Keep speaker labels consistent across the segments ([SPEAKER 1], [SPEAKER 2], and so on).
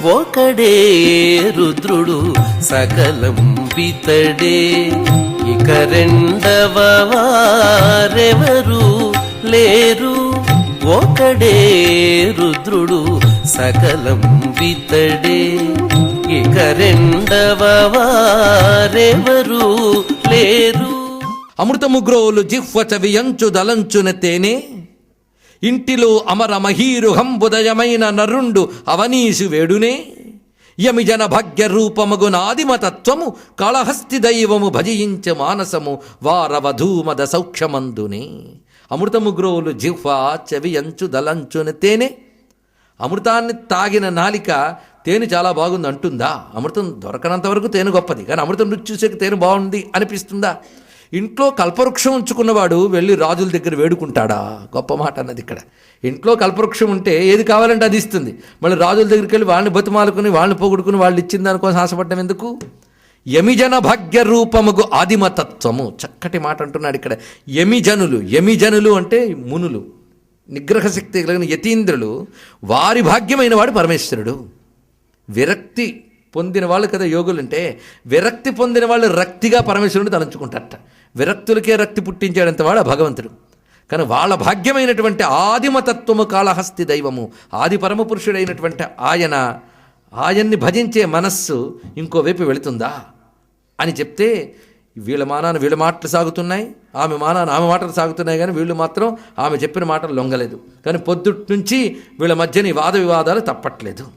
[SPEAKER 1] ఒకడే రుద్రుడు సకలం పితడే, ఇక రెండవ వారెవరు లేరు. ఒకడే రుద్రుడు సకలం పితడే, ఇక రెండవ వారెవరు లేరు.
[SPEAKER 2] అమృతముగ్రోలు జిహ్వ చవియంచు దలంచున తేనె, ఇంటిలో అమర మహీరు హంబుదయమైన నరుండు అవనీసు వేడునే. యమిజన భాగ్య రూపమగు నాదిమతత్వము కాళహస్తి దైవము భజించ మానసము వారవధూమద సౌఖ్యమందునే. అమృతముగ్రోలు జిహ్వ చవియంచు దలంచున తేనె. అమృతాన్ని తాగిన నాలిక తేనె చాలా బాగుంది అంటుందా? అమృతం దొరకనంత వరకు తేనె గొప్పది, కానీ అమృతం రుచి చూసేకి తేనె బాగుంది అనిపిస్తుందా? ఇంట్లో కల్పవృక్షం ఉంచుకున్నవాడు వెళ్ళి రాజుల దగ్గర వేడుకుంటాడా? గొప్ప మాట అన్నది ఇక్కడ. ఇంట్లో కల్పవృక్షం ఉంటే ఏది కావాలంటే అది ఇస్తుంది. మళ్ళీ రాజుల దగ్గరికి వెళ్ళి వాళ్ళని బతిమాలుకుని వాళ్ళని పోగొడుకుని వాళ్ళు ఇచ్చిన దానికోసం ఆశపడ్డం ఎందుకు? యమిజన భాగ్య రూపముగు ఆదిమతత్వము. చక్కటి మాట అంటున్నాడు ఇక్కడ. యమిజనులు అంటే మునులు, నిగ్రహ శక్తి కలిగిన యతీంద్రులు, వారి భాగ్యమైన వాడు పరమేశ్వరుడు. విరక్తి పొందిన వాళ్ళు కదా యోగులు అంటే, విరక్తి పొందిన వాళ్ళు రక్తిగా పరమేశ్వరుని తలంచుకుంటారట. విరక్తులకే రక్తి పుట్టించాడంత వాడు భగవంతుడు. కానీ వాళ్ళ భాగ్యమైనటువంటి ఆదిమతత్వము కాళహస్తి దైవము, ఆది పరమపురుషుడైనటువంటి ఆయన్ని భజించే మనస్సు ఇంకోవైపు వెళుతుందా అని చెప్తే, వీళ్ళ మాటలు సాగుతున్నాయి, ఆమె మాటలు సాగుతున్నాయి, కానీ వీళ్ళు మాత్రం ఆమె చెప్పిన మాటలు లొంగలేదు. కానీ పొద్దుటి నుంచి వీళ్ళ మధ్యని వాద వివాదాలు తప్పట్లేదు.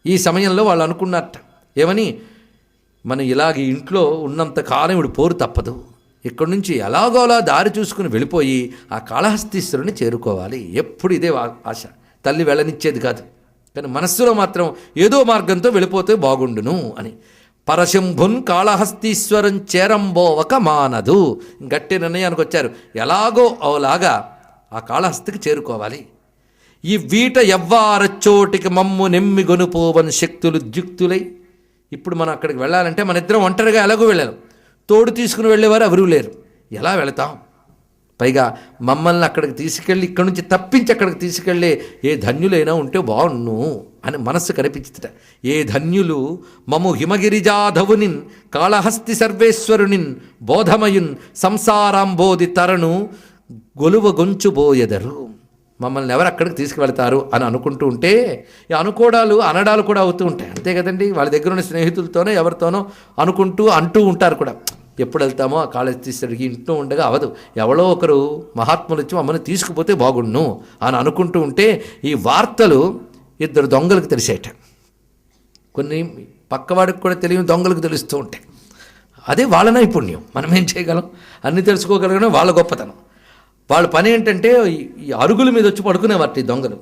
[SPEAKER 2] ఈ సమయంలో వాళ్ళు అనుకున్నట్ట ఏమని, మనం ఇలాగ ఇంట్లో ఉన్నంత కాలం ఇప్పుడు పోరు తప్పదు, ఇక్కడి నుంచి ఎలాగోలా దారి చూసుకుని వెళ్ళిపోయి ఆ కాళహస్తీశ్వరుని చేరుకోవాలి. ఎప్పుడు ఇదే ఆశ, తల్లి వెళ్ళనిచ్చేది కాదు, కానీ మనస్సులో మాత్రం ఏదో మార్గంతో వెళ్ళిపోతే బాగుండును అని. పరశంభున్ కాళహస్తీశ్వరం చేరంబోవక మానదు. గట్టి నిర్ణయానికి వచ్చారు, ఎలాగో అవలాగా ఆ కాళహస్తికి చేరుకోవాలి. ఈ వీట ఎవ్వారచ్చోటికి మమ్ము నెమ్మి గొనుపోవని శక్తులు ద్యుక్తులై. ఇప్పుడు మనం అక్కడికి వెళ్ళాలంటే మన ఇద్దరం ఒంటరిగా ఎలాగో వెళ్ళాం, తోడు తీసుకుని వెళ్ళేవారు ఎవరూ లేరు, ఎలా వెళతాం? పైగా మమ్మల్ని అక్కడికి తీసుకెళ్ళి ఇక్కడి నుంచి తప్పించి అక్కడికి తీసుకెళ్ళే ఏ ధన్యులైనా ఉంటే బాగుండు అని మనస్సు కనిపించుట. ఏ ధన్యులు మము హిమగిరిజాధవునిన్ కాళహస్తి సర్వేశ్వరునిన్ బోధమయున్ సంసారాంబోధి తరణు గొలువ గొంచుబోయెదరు. మమ్మల్ని ఎవరు అక్కడికి తీసుకువెళ్తారు అని అనుకుంటూ ఉంటే ఈ అనుకోవడాలు అనడాలు కూడా అవుతూ ఉంటాయి, అంతే కదండి. వాళ్ళ దగ్గర ఉన్న స్నేహితులతోనో ఎవరితోనో అంటూ ఉంటారు కూడా, ఎప్పుడు వెళ్తామో ఆ కాళహస్తీశ్వరుడికి ఇంట్లో ఉండగా అవదు, ఎవరో ఒకరు మహాత్ములు వచ్చి మమ్మల్ని తీసుకుపోతే బాగుండును అని అనుకుంటూ ఉంటే ఈ వార్తలు ఇద్దరు దొంగలకు తెలిసేట. కొన్ని పక్కవాడికి కూడా తెలియని దొంగలకు తెలుస్తూ ఉంటాయి. అదే వాళ్ళ నైపుణ్యం. మనం ఏం చేయగలం? అన్నీ తెలుసుకోగలగడం వాళ్ళ గొప్పతనం. వాళ్ళ పని ఏంటంటే ఈ అరుగుల మీద వచ్చి పడుకునేవారు ఈ దొంగలు.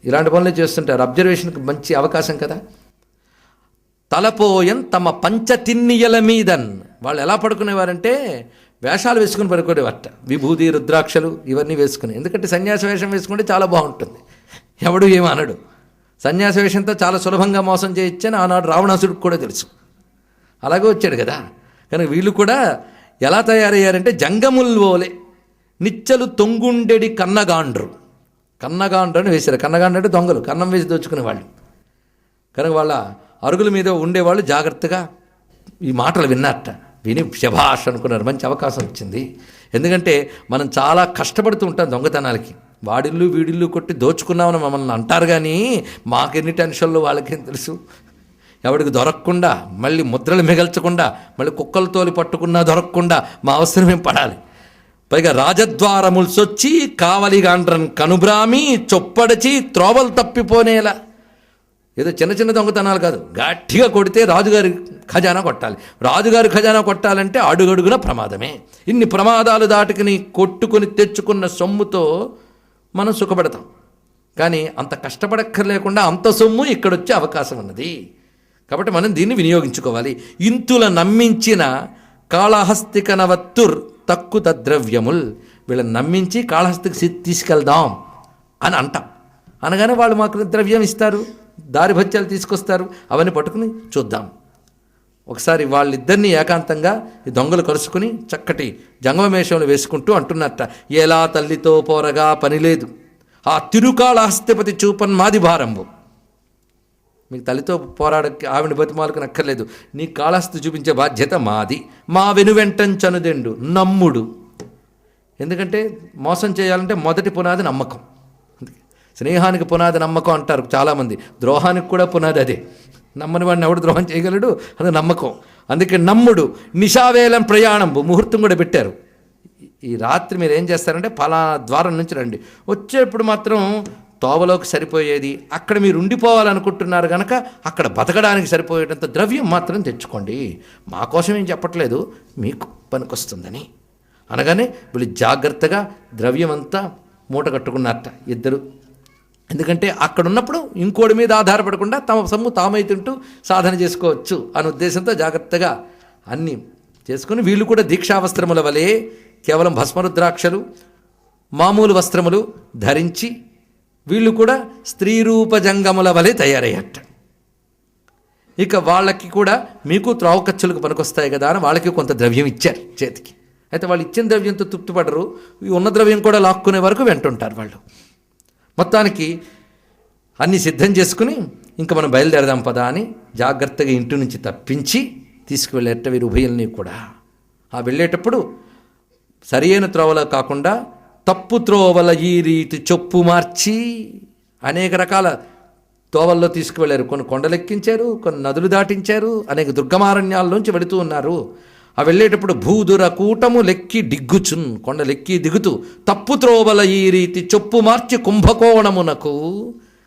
[SPEAKER 2] ఇలాంటి పనులే చేస్తుంటారు. అబ్జర్వేషన్కి మంచి అవకాశం కదా. తలపోయన్ తమ పంచతిన్నియల మీదన్. వాళ్ళు ఎలా పడుకునేవారంటే వేషాలు వేసుకుని పడుకునేవారట. విభూతి రుద్రాక్షలు ఇవన్నీ వేసుకుని. ఎందుకంటే సన్యాస వేషం వేసుకుంటే చాలా బాగుంటుంది, ఎవడు ఏమనడు. సన్యాస వేషంతో చాలా సులభంగా మోసం చేయొచ్చని ఆనాడు రావణాసుడికి కూడా తెలుసు. అలాగే వచ్చాడు కదా. కనుక వీళ్ళు కూడా ఎలా తయారయ్యారంటే జంగముల్వోలే నిచ్చలు తొంగుండెడి కన్నగాండ్రు అని వేశారు. కన్నగాండ్రు అంటే దొంగలు, కన్నం వేసి దోచుకునే వాళ్ళు. కనుక వాళ్ళ అరుగుల మీద ఉండేవాళ్ళు జాగ్రత్తగా ఈ మాటలు విన్నారట. విని శభాష్ అనుకున్నారు, మంచి అవకాశం వచ్చింది. ఎందుకంటే మనం చాలా కష్టపడుతూ ఉంటాం దొంగతనాలకి. వాడిల్లు వీడిల్లు కొట్టి దోచుకున్నామని మమ్మల్ని అంటారు, కానీ మాకెన్ని టెన్షన్లు వాళ్ళకేం తెలుసు. ఎవడికి దొరకకుండా, మళ్ళీ ముద్రలు మిగల్చకుండా, మళ్ళీ కుక్కలు తోలి పట్టుకున్నా దొరకకుండా మా అవసరమేం పడాలి. పైగా రాజద్వారములు సొచ్చి కావలిగాండ్రన్ కనుబ్రామి చొప్పడచి త్రోవలు తప్పిపోనేలా. ఏదో చిన్న చిన్న దొంగతనాలు కాదు, గట్టిగా కొడితే రాజుగారి ఖజానా కొట్టాలి. రాజుగారి ఖజానా కొట్టాలంటే అడుగడుగున ప్రమాదమే. ఇన్ని ప్రమాదాలు దాటుకుని కొట్టుకుని తెచ్చుకున్న సొమ్ముతో మనం సుఖపడతాం, కానీ అంత కష్టపడక్కర్లేకుండా అంత సొమ్ము ఇక్కడొచ్చే అవకాశం ఉన్నది. కాబట్టి మనం దీన్ని వినియోగించుకోవాలి. ఇంతుల నమ్మించిన కాళహస్తికనవత్తుర్ తక్కు తద్రవ్యముల్. వీళ్ళని నమ్మించి కాళహస్తికి తీసుకెళ్దాం అని అంటాం. అనగానే వాళ్ళు మాకు ద్రవ్యం ఇస్తారు, దారి భత్యాలు తీసుకొస్తారు. అవన్నీ పట్టుకుని చూద్దాం. ఒకసారి వాళ్ళిద్దరినీ ఏకాంతంగా ఈ దొంగలు కలుసుకుని చక్కటి జంగమేషంలో వేసుకుంటూ అంటున్నట్ట, ఎలా తల్లితో పోరగా పని లేదు, ఆ తిరుకాళహస్తిపతి చూపన్ మాది భారంబు. మీకు తల్లితో ఆవిడ బతిమాలకు నక్కర్లేదు. నీ కాళహస్తి చూపించే బాధ్యత మాది. మా వెనువెంటంచనుదెండు నమ్ముడు. ఎందుకంటే మోసం చేయాలంటే మొదటి పునాది నమ్మకం. స్నేహానికి పునాది నమ్మకం అంటారు చాలామంది, ద్రోహానికి కూడా పునాది అదే. నమ్మని వాడిని ఎవడు ద్రోహం చేయగలడు? అది నమ్మకం. అందుకే నమ్ముడు. నిశావేలం ప్రయాణం, ముహూర్తం కూడా పెట్టారు. ఈ రాత్రి మీరు ఏం చేస్తారంటే పలానా ద్వారం నుంచి రండి, వచ్చేప్పుడు మాత్రం తోవలోకి సరిపోయేది, అక్కడ మీరు ఉండిపోవాలనుకుంటున్నారు కనుక అక్కడ బతకడానికి సరిపోయేటంత ద్రవ్యం మాత్రం తెచ్చుకోండి, మా కోసం ఏం చెప్పట్లేదు, మీకు పనికొస్తుందని అనగానే వీళ్ళు జాగ్రత్తగా ద్రవ్యం అంతా మూట కట్టుకున్నారట ఇద్దరు. ఎందుకంటే అక్కడ ఉన్నప్పుడు ఇంకోటి మీద ఆధారపడకుండా తమ సొమ్ము తామై తింటూ సాధన చేసుకోవచ్చు అనే ఉద్దేశంతో జాగ్రత్తగా అన్నీ చేసుకుని వీళ్ళు కూడా దీక్షావస్త్రముల వలె కేవలం భస్మరుద్రాక్షలు మామూలు వస్త్రములు ధరించి వీళ్ళు కూడా స్త్రీరూప జంగముల వలె తయారయ్యట. ఇక వాళ్ళకి కూడా మీకు త్రావు ఖర్చులకు పనికొస్తాయి కదా అని వాళ్ళకి కొంత ద్రవ్యం ఇచ్చారు చేతికి. అయితే వాళ్ళు ఇచ్చిన ద్రవ్యంతో తృప్తిపడరు, ఉన్న ద్రవ్యం కూడా లాక్కునే వరకు వెంటుంటారు వాళ్ళు. మొత్తానికి అన్నీ సిద్ధం చేసుకుని ఇంకా మనం బయలుదేరదాం పదా అని జాగ్రత్తగా ఇంటి నుంచి తప్పించి తీసుకువెళ్ళేట వీరు ఉభయల్ని కూడా. ఆ వెళ్ళేటప్పుడు సరి అయిన త్రోవలో కాకుండా తప్పు త్రోవల ఈ రీతి చొప్పు మార్చి అనేక రకాల తోవల్లో తీసుకువెళ్ళారు. కొన్ని కొండలెక్కించారు, కొన్ని నదులు దాటించారు, అనేక దుర్గమారణ్యాల్లోంచి వెళుతూ ఉన్నారు. ఆ వెళ్ళేటప్పుడు భూదుర కూటము లెక్కి డిగ్గుచున్, కొండలెక్కి దిగుతూ తప్పు త్రోవల ఈ రీతి చొప్పు మార్చి కుంభకోణమునకు,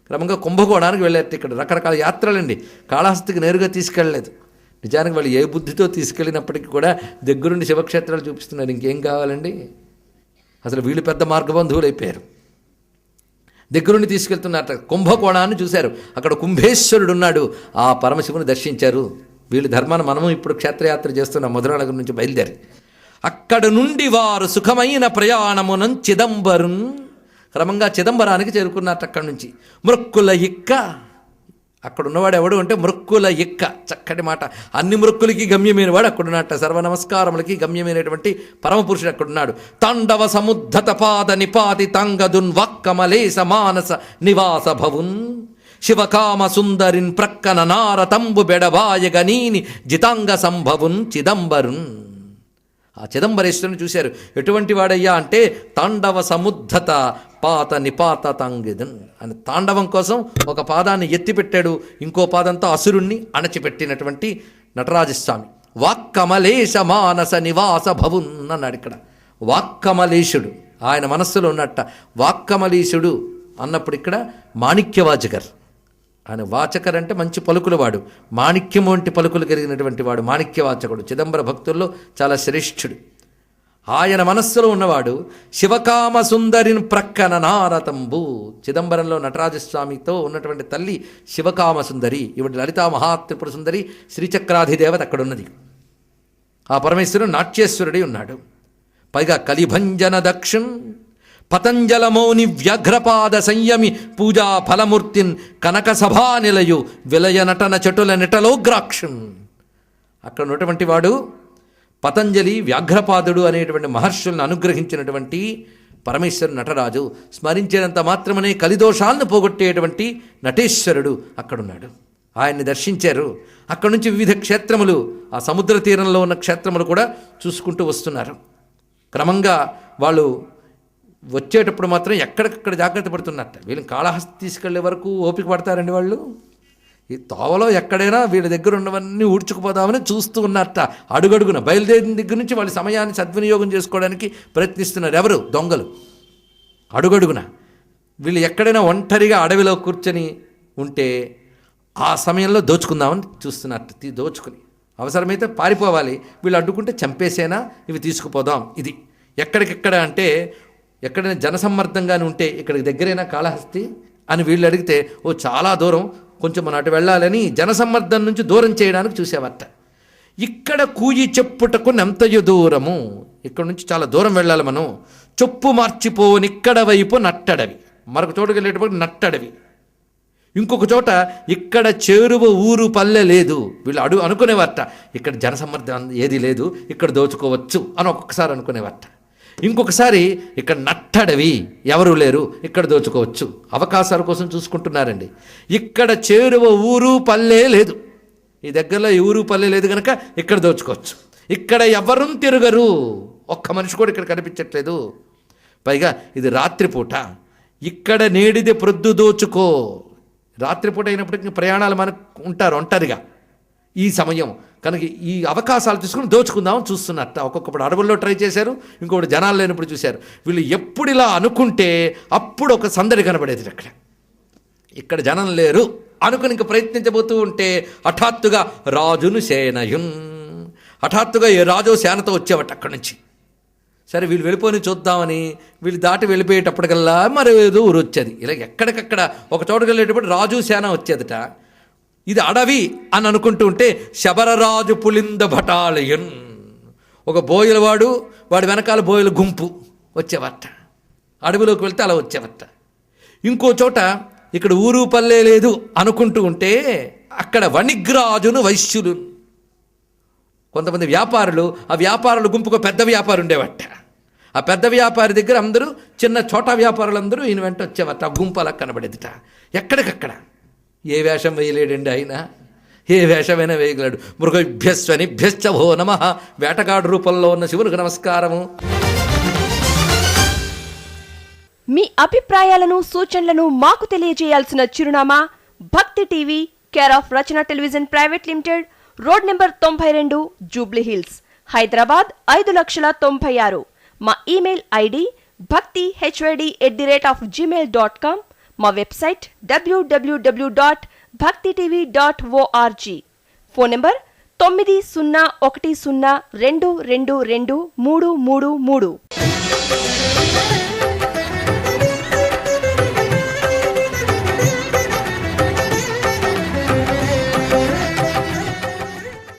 [SPEAKER 2] క్రమంగా కుంభకోణానికి వెళ్ళారు. ఇక్కడ రకరకాల యాత్రలండి, కాళహస్తికి నేరుగా తీసుకెళ్ళలేదు. నిజానికి వాళ్ళు ఏ బుద్ధితో తీసుకెళ్ళినప్పటికీ కూడా దగ్గరుండి శివక్షేత్రాలు చూపిస్తున్నారు. ఇంకేం కావాలండి? అసలు వీళ్ళు పెద్ద మార్గబంధువులు అయిపోయారు. దగ్గరుండి తీసుకెళ్తున్నట్ట కుంభకోణాన్ని చూశారు. అక్కడ కుంభేశ్వరుడు ఉన్నాడు, ఆ పరమశివుని దర్శించారు. వీళ్ళు ధర్మాన్ని మనము ఇప్పుడు క్షేత్రయాత్ర చేస్తున్న మధురానగర్ నుంచి బయలుదేరి అక్కడ నుండి వారు సుఖమైన ప్రయాణమునం చిదంబరం, క్రమంగా చిదంబరానికి చేరుకున్నట్టు. అక్కడి నుంచి మృక్కుల ఇక్క, అక్కడ ఉన్నవాడు ఎవడు అంటే మృక్కుల ఇక్క, చక్కటి మాట. అన్ని మృక్కులకి గమ్యమైన వాడు అక్కడున్నట్ట, సర్వనమస్కారములకి గమ్యమైనటువంటి పరమపురుషుడు అక్కడున్నాడు. తాండవ సముద్ధత పాద నిపాతి తంగదున్ వాక్కమలేశ మానస నివాస భవున్ శివకామ సుందరిన్ ప్రక్కన నారతంబు బెడబాయగనీని జితాంగ సంభవున్ చిదంబరున్. ఆ చిదంబరేశ్వరుని చూశారు. ఎటువంటి వాడయ్యా అంటే తాండవ సముద్ధత పాత నిపాత తంగిదన్ అని తాండవం కోసం ఒక పాదాన్ని ఎత్తిపెట్టాడు, ఇంకో పాదంతో అసురుణ్ణి అణచిపెట్టినటువంటి నటరాజస్వామి. వాక్కమలేశ మానస నివాస భవున్ అన్నాడు. ఇక్కడ వాక్కమలేశుడు ఆయన మనస్సులో ఉన్నట్ట. వాక్కమలేశుడు అన్నప్పుడు ఇక్కడ మాణిక్యవాచకర్, ఆయన వాచకర్ అంటే మంచి పలుకుల వాడు, మాణిక్యం వంటి పలుకులు కలిగినటువంటి వాడు మాణిక్యవాచకుడు. చిదంబర భక్తుల్లో చాలా శ్రేష్ఠుడు. ఆయన మనస్సులో ఉన్నవాడు శివకామ సుందరిని ప్రక్కన నారతంబు. చిదంబరంలో నటరాజస్వామితో ఉన్నటువంటి తల్లి శివకామ సుందరి, ఇవిడ లలితా మహాత్రిపుర సుందరి, శ్రీచక్రాధిదేవత అక్కడ ఉన్నది. ఆ పరమేశ్వరుడు నాట్యేశ్వరుడి ఉన్నాడు. పైగా కలిభంజన దక్షిణ్ పతంజల మౌని వ్యాఘ్రపాద సంయమి పూజా ఫలమూర్తిన్ కనక సభా నిలయు విలయ నటన చటుల నిటలోగ్రాక్షం. అక్కడ ఉన్నటువంటి వాడు పతంజలి వ్యాఘ్రపాదుడు అనేటువంటి మహర్షులను అనుగ్రహించినటువంటి పరమేశ్వరుడు నటరాజు. స్మరించినంత మాత్రమనే కలిదోషాలను పోగొట్టేటువంటి నటేశ్వరుడు అక్కడున్నాడు. ఆయన్ని దర్శించారు. అక్కడి నుంచి వివిధ క్షేత్రములు, ఆ సముద్ర తీరంలో ఉన్న క్షేత్రములు కూడా చూసుకుంటూ వస్తున్నారు. క్రమంగా వాళ్ళు వచ్చేటప్పుడు మాత్రం ఎక్కడికక్కడ జాగ్రత్త పడుతున్నట్ట. వీళ్ళని కాళహస్తి తీసుకెళ్లే వరకు ఓపిక పడతారండి వాళ్ళు. ఈ తోవలో ఎక్కడైనా వీళ్ళ దగ్గర ఉన్నవన్నీ ఊడ్చుకుపోదామని చూస్తూ ఉన్నట్ట. అడుగడుగున బయలుదేరిన దగ్గర నుంచి వాళ్ళ సమయాన్ని సద్వినియోగం చేసుకోవడానికి ప్రయత్నిస్తున్నారు. ఎవరు? దొంగలు. అడుగడుగున వీళ్ళు ఎక్కడైనా ఒంటరిగా అడవిలో కూర్చొని ఉంటే ఆ సమయంలో దోచుకుందామని చూస్తున్నట్టు. దోచుకుని అవసరమైతే పారిపోవాలి, వీళ్ళు అడ్డుకుంటే చంపేసేనా, ఇవి తీసుకుపోదాం. ఇది ఎక్కడికెక్కడ అంటే ఎక్కడైనా జనసమ్మర్దంగానే ఉంటే ఇక్కడికి దగ్గరైనా కాళహస్తి అని వీళ్ళు అడిగితే ఓ చాలా దూరం, కొంచెం మనం అటు వెళ్ళాలని జనసమ్మర్దం నుంచి దూరం చేయడానికి చూసేవట. ఇక్కడ కూయి చెప్పుటకు నెంతయు దూరము, ఇక్కడ నుంచి చాలా దూరం వెళ్ళాలి మనం. చొప్పు మార్చిపోనిక్కడ వైపు నట్టడవి, మరొక చోటుకి వెళ్ళేటప్పుడు నట్టడవి. ఇంకొక చోట ఇక్కడ చేరువ ఊరు పల్లె లేదు. వీళ్ళు అనుకునేవారట ఇక్కడ జనసమ్మర్దం ఏది లేదు, ఇక్కడ దోచుకోవచ్చు అని ఒక్కొక్కసారి అనుకునేవారట. ఇంకొకసారి ఇక్కడ నట్టడవి, ఎవరు లేరు, ఇక్కడ దోచుకోవచ్చు. అవకాశాల కోసం చూసుకుంటున్నారండి. ఇక్కడ చేరువ ఊరు పల్లె లేదు, ఈ దగ్గరలో ఊరు పల్లె లేదు కనుక ఇక్కడ దోచుకోవచ్చు. ఇక్కడ ఎవరూ తిరగరు, ఒక్క మనిషి కూడా ఇక్కడ కనిపించట్లేదు. పైగా ఇది రాత్రిపూట, ఇక్కడ నేడిది ప్రొద్దు దోచుకో. రాత్రిపూట అయినప్పటికీ ప్రయాణాలు మనకు ఉంటారు ఒంటరిగా ఈ సమయం కనుక ఈ అవకాశాలు తీసుకుని దోచుకుందామని చూస్తున్నట్ట. ఒక్కొక్కప్పుడు అడవుల్లో ట్రై చేశారు, ఇంకొకటి జనాలు లేనప్పుడు చూశారు. వీళ్ళు ఎప్పుడు ఇలా అనుకుంటే అప్పుడు ఒక సందడి కనబడేది. ఇక్కడ జనం లేరు అనుకుని ఇంక ప్రయత్నించబోతూ ఉంటే హఠాత్తుగా రాజును సేనయున్, హఠాత్తుగా ఏ రాజో సేనతో వచ్చేవట అక్కడి నుంచి. సరే వీళ్ళు వెళ్ళిపోయి చూద్దామని వీళ్ళు దాటి వెళ్ళిపోయేటప్పటికల్లా మరి ఏదో ఊరు వచ్చేది. ఇలా ఎక్కడికక్కడ ఒక చోటుకి వెళ్ళేటప్పుడు రాజు సేన వచ్చేదట. ఇది అడవి అని అనుకుంటూ ఉంటే శబరరాజు పులింద భటాలయన్, ఒక బోయలవాడు వాడి వెనకాల బోయల గుంపు వచ్చేవట. అడవిలోకి వెళ్తే అలా వచ్చేవట. ఇంకో చోట ఇక్కడ ఊరు పల్లె లేదు అనుకుంటూ ఉంటే అక్కడ వణిగ్రాజును వైశ్యులు, కొంతమంది వ్యాపారులు, ఆ వ్యాపారుల గుంపుకు పెద్ద వ్యాపారి ఉండేవట. ఆ పెద్ద వ్యాపారి దగ్గర అందరూ చిన్న చోటా వ్యాపారులందరూ ఈయన వెంట వచ్చేవట. ఆ గుంపు అలా కనబడేదిట. ఎక్కడికక్కడ ఏ వేషం వేయలేడండి ఆయన, ఏ వేషమైనా వేయగలడు. మృగభ్యస్వనిభ్యశ్చ భో నమః, వేటగాడు రూపంలో ఉన్న శివునికి నమస్కారము.
[SPEAKER 3] మీ అభిప్రాయాలను సూచనలను మాకు తెలియజేయాల్సిన చిరునామా భక్తి TV, care of Rachana television private limited, road number 92, Jubilee hills, Hyderabad 5,96,000. మా ఇమెయిల్ ఐడి bhaktihyd@gmail.com. మా వెబ్సైట్ www.bhaktitv.org. Phone number 901012223333.